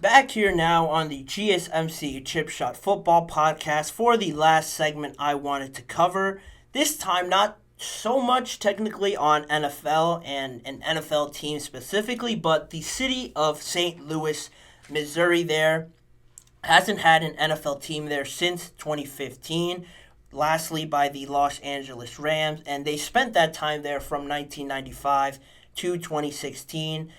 Back here now on the GSMC Chip Shot Football Podcast for the last segment I wanted to cover. This time, not so much technically on NFL and an NFL team specifically, but the city of St. Louis, Missouri there hasn't had an NFL team there since 2015. Lastly, by the Los Angeles Rams, and they spent that time there from 1995 to 2016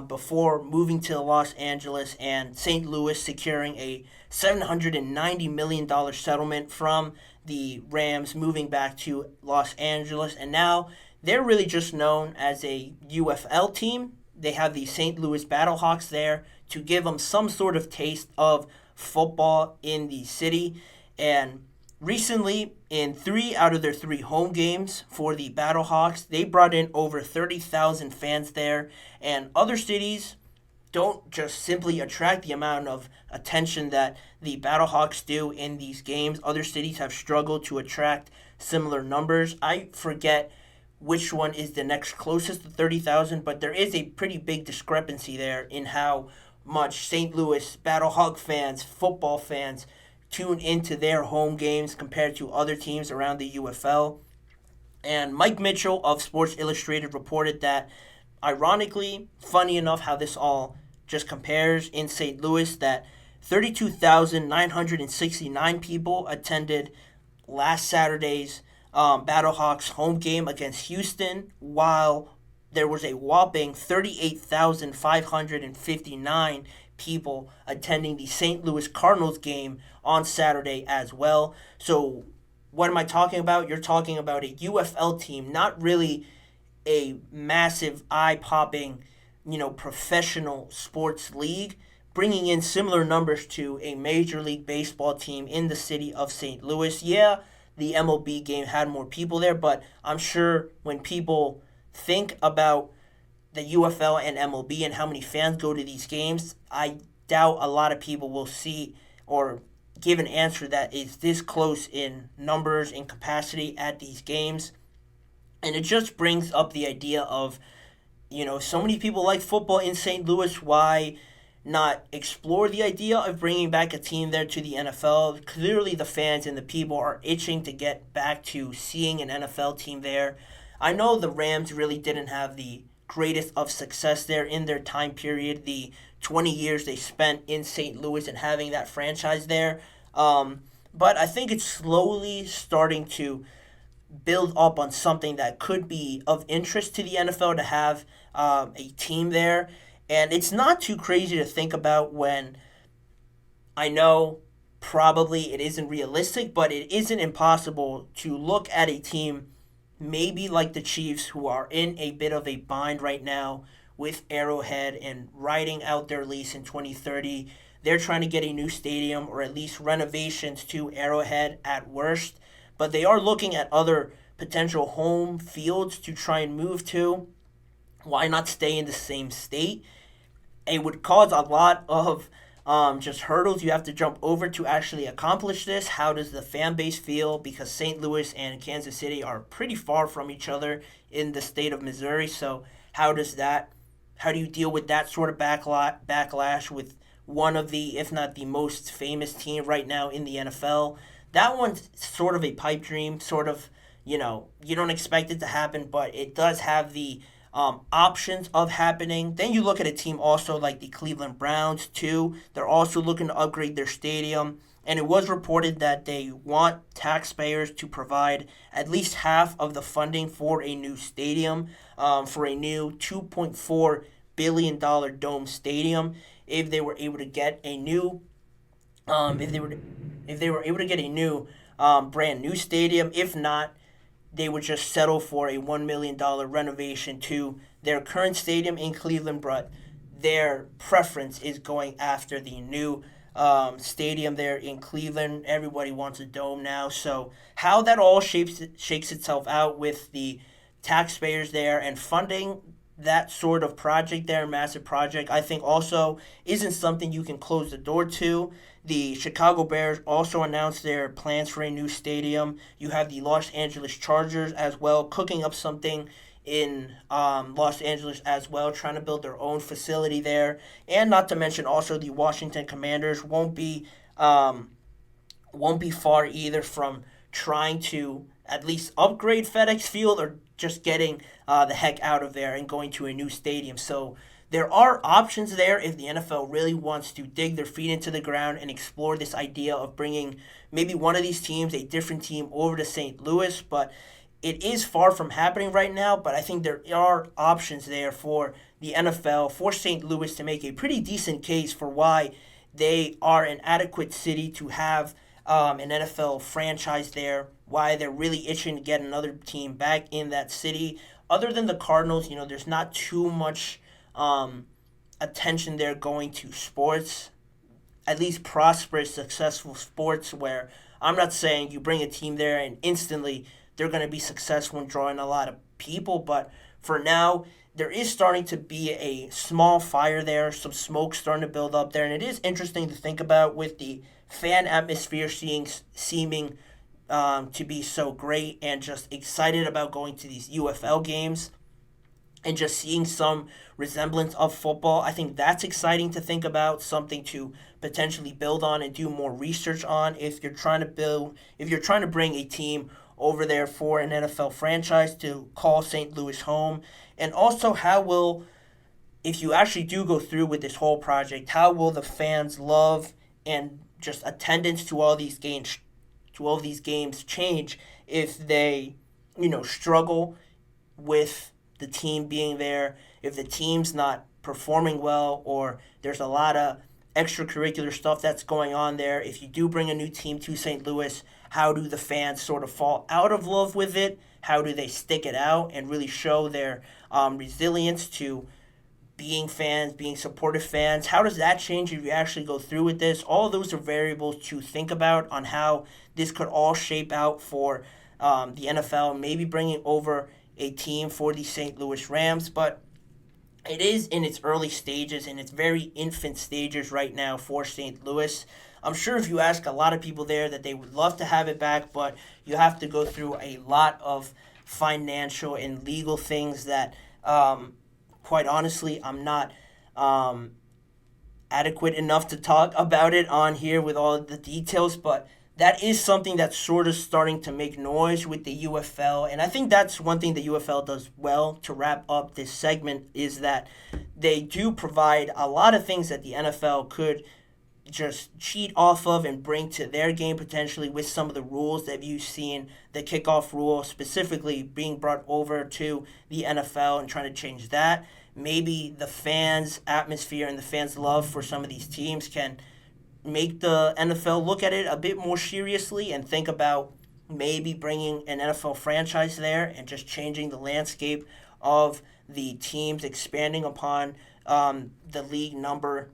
before moving to Los Angeles and St. Louis securing a $790 million settlement from the Rams moving back to Los Angeles. And now they're really just known as a UFL team. They have the St. Louis Battlehawks there to give them some sort of taste of football in the city. And recently, in 3 out of their 3 home games for the Battlehawks, they brought in over 30,000 fans there, and other cities don't just simply attract the amount of attention that the Battlehawks do in these games. Other cities have struggled to attract similar numbers. I forget which one is the next closest to 30,000, but there is a pretty big discrepancy there in how much St. Louis Battlehawk fans, football fans, tune into their home games compared to other teams around the UFL. And Mike Mitchell of Sports Illustrated reported that, ironically, funny enough how this all just compares in St. Louis, that 32,969 people attended last Saturday's Battlehawks home game against Houston, while there was a whopping 38,559 people attending the St. Louis Cardinals game on Saturday as well. So what am I talking about? You're talking about a UFL team, not really a massive eye-popping, professional sports league, bringing in similar numbers to a Major League Baseball team in the city of St. Louis. Yeah, the MLB game had more people there, but I'm sure when people think about the UFL and MLB and how many fans go to these games, I doubt a lot of people will see or give an answer that is this close in numbers and capacity at these games. And it just brings up the idea of, so many people like football in St. Louis, why not explore the idea of bringing back a team there to the NFL? Clearly the fans and the people are itching to get back to seeing an NFL team there. I know the Rams really didn't have the greatest of success there in their time period, the 20 years they spent in St. Louis and having that franchise there. But I think it's slowly starting to build up on something that could be of interest to the NFL to have a team there. And it's not too crazy to think about when I know probably it isn't realistic, but it isn't impossible to look at a team maybe like the Chiefs, who are in a bit of a bind right now with Arrowhead and riding out their lease in 2030. They're trying to get a new stadium or at least renovations to Arrowhead at worst, but they are looking at other potential home fields to try and move to. Why not stay in the same state? It would cause a lot of just hurdles you have to jump over to actually accomplish this. How does the fan base feel? Because St. Louis and Kansas City are pretty far from each other in the state of Missouri. So how do you deal with that sort of backlash with one of the, if not the most famous team right now in the NFL? That one's sort of a pipe dream, sort of, you don't expect it to happen, but it does have the options of happening. Then you look at a team also like the Cleveland Browns too. They're also looking to upgrade their stadium, and it was reported that they want taxpayers to provide at least half of the funding for a new stadium, for a new $2.4 billion dome stadium. If they were able to get a new, brand new stadium. If not, they would just settle for a $1 million renovation to their current stadium in Cleveland, but their preference is going after the new stadium there in Cleveland. Everybody wants a dome now. So how that all shakes itself out with the taxpayers there and funding that sort of project there, massive project, I think also isn't something you can close the door to. The Chicago Bears also announced their plans for a new stadium. You have the Los Angeles Chargers as well cooking up something in Los Angeles as well, trying to build their own facility there. And not to mention also the Washington Commanders won't be far either from trying to at least upgrade FedEx Field or just getting the heck out of there and going to a new stadium. So there are options there if the NFL really wants to dig their feet into the ground and explore this idea of bringing maybe one of these teams, a different team, over to St. Louis. But it is far from happening right now, but I think there are options there for the NFL, for St. Louis to make a pretty decent case for why they are an adequate city to have an NFL franchise there, why they're really itching to get another team back in that city. Other than the Cardinals, there's not too much attention there going to sports, at least prosperous, successful sports, where I'm not saying you bring a team there and instantly they're going to be successful in drawing a lot of people, but for now, there is starting to be a small fire there, some smoke starting to build up there, and it is interesting to think about with the fan atmosphere seeming to be so great and just excited about going to these UFL games and just seeing some resemblance of football. I think that's exciting to think about, something to potentially build on and do more research on if you're trying to bring a team over there for an NFL franchise to call St. Louis home. And also, if you actually do go through with this whole project, how will the fans love and just attendance to all these games change if they, struggle with the team being there, if the team's not performing well, or there's a lot of extracurricular stuff that's going on there. If you do bring a new team to St. Louis, how do the fans sort of fall out of love with it? How do they stick it out and really show their resilience to being fans, being supportive fans? How does that change if you actually go through with this? All of those are variables to think about on how this could all shape out for the NFL, maybe bringing over a team for the St. Louis Rams. But it is in its early stages, in its very infant stages right now for St. Louis. I'm sure if you ask a lot of people there that they would love to have it back, but you have to go through a lot of financial and legal things that, quite honestly, I'm not adequate enough to talk about it on here with all the details, but that is something that's sort of starting to make noise with the UFL. And I think that's one thing the UFL does well to wrap up this segment, is that they do provide a lot of things that the NFL could just cheat off of and bring to their game potentially with some of the rules that you've seen, the kickoff rule specifically being brought over to the NFL and trying to change that. Maybe the fans' atmosphere and the fans' love for some of these teams can make the NFL look at it a bit more seriously and think about maybe bringing an NFL franchise there and just changing the landscape of the teams, expanding upon the league number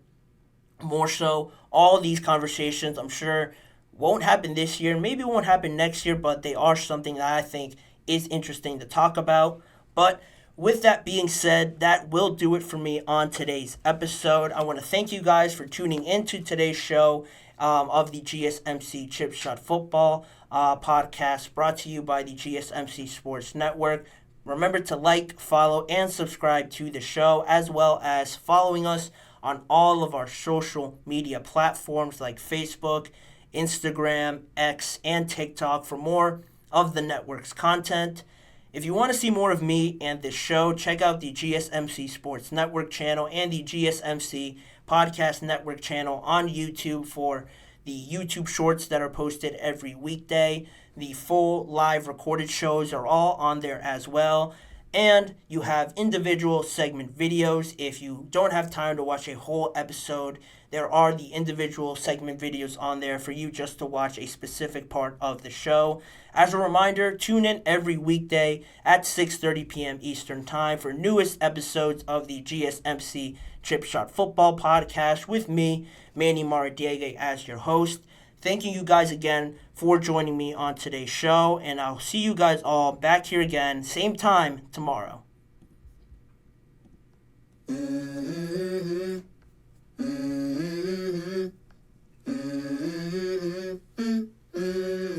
more so. All these conversations, I'm sure, won't happen this year, maybe won't happen next year, but they are something that I think is interesting to talk about. But with that being said, that will do it for me on today's episode. I want to thank you guys for tuning into today's show of the GSMC Chip Shot Football podcast, brought to you by the GSMC Sports Network. Remember to like, follow, and subscribe to the show, as well as following us on all of our social media platforms like Facebook, Instagram, X, and TikTok for more of the network's content. If you want to see more of me and this show, check out the GSMC Sports Network channel and the GSMC Podcast Network channel on YouTube for the YouTube shorts that are posted every weekday. The full live recorded shows are all on there as well. And you have individual segment videos. If you don't have time to watch a whole episode, there are the individual segment videos on there for you just to watch a specific part of the show. As a reminder, tune in every weekday at 6:30 p.m. Eastern Time for newest episodes of the GSMC Chip Shot Football Podcast with me, Manny Maradiega, as your host. Thanking you guys again for joining me on today's show, and I'll see you guys all back here again, same time tomorrow.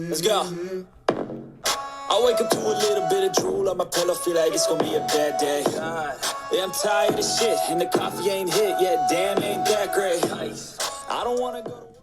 Let's go. I wake up to a little bit of drool. on my pillow, feel like it's gonna be a bad day. Yeah, I'm tired of shit, and the coffee ain't hit yet. Damn, ain't that great. I don't wanna go to